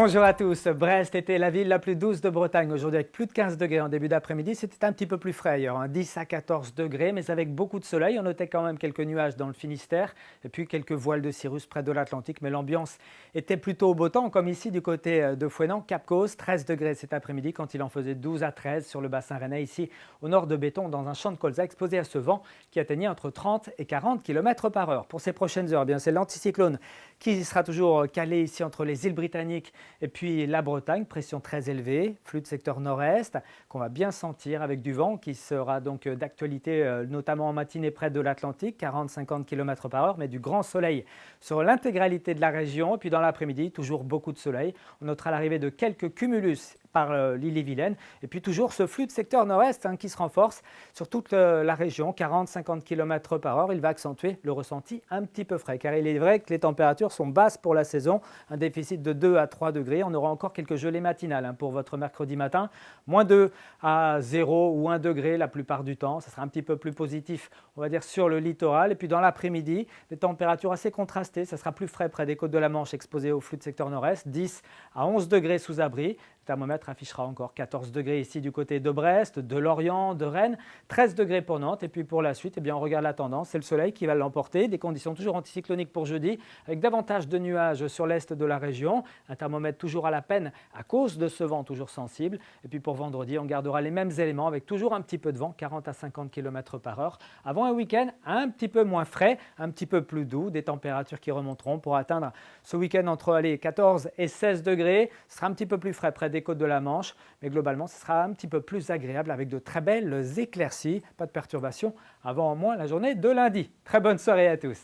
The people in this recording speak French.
Bonjour à tous. Brest était la ville la plus douce de Bretagne aujourd'hui avec plus de 15 degrés en début d'après-midi. C'était un petit peu plus frais ailleurs, 10 à 14 degrés, mais avec beaucoup de soleil. On notait quand même quelques nuages dans le Finistère et puis quelques voiles de cirrus près de l'Atlantique. Mais l'ambiance était plutôt au beau temps, comme ici du côté de Fouesnant, Cap-Cause, 13 degrés cet après-midi quand il en faisait 12 à 13 sur le bassin rennais, ici au nord de Béton, dans un champ de colza exposé à ce vent qui atteignait entre 30 et 40 km par heure. Pour ces prochaines heures, c'est l'anticyclone qui sera toujours calé ici entre les îles Britanniques et puis la Bretagne, pression très élevée, flux de secteur nord-est qu'on va bien sentir avec du vent qui sera donc d'actualité notamment en matinée près de l'Atlantique, 40-50 km par heure, mais du grand soleil sur l'intégralité de la région. Et puis dans l'après-midi, toujours beaucoup de soleil. On notera l'arrivée de quelques cumulus par l'île-et-Vilaine. Et puis toujours ce flux de secteur nord-est qui se renforce sur toute la région, 40-50 km par heure. Il va accentuer le ressenti un petit peu frais, car il est vrai que les températures sont basses pour la saison, un déficit de 2 à 3 degrés. On aura encore quelques gelées matinales pour votre mercredi matin, moins 2 à 0 ou 1 degré la plupart du temps. Ça sera un petit peu plus positif, on va dire, sur le littoral. Et puis dans l'après-midi, des températures assez contrastées. Ça sera plus frais près des côtes de la Manche exposées au flux de secteur nord-est, 10 à 11 degrés sous abri. Le thermomètre affichera encore 14 degrés ici du côté de Brest, de Lorient, de Rennes, 13 degrés pour Nantes. Et puis pour la suite, on regarde la tendance, c'est le soleil qui va l'emporter. Des conditions toujours anticycloniques pour jeudi, avec davantage de nuages sur l'est de la région. Un thermomètre toujours à la peine à cause de ce vent toujours sensible. Et puis pour vendredi, on gardera les mêmes éléments avec toujours un petit peu de vent, 40 à 50 km par heure. Avant un week-end un petit peu moins frais, un petit peu plus doux, des températures qui remonteront pour atteindre ce week-end entre 14 et 16 degrés. Ce sera un petit peu plus frais près des côtes de la Manche, mais globalement, ce sera un petit peu plus agréable avec de très belles éclaircies. Pas de perturbations avant au moins la journée de lundi. Très bonne soirée à tous.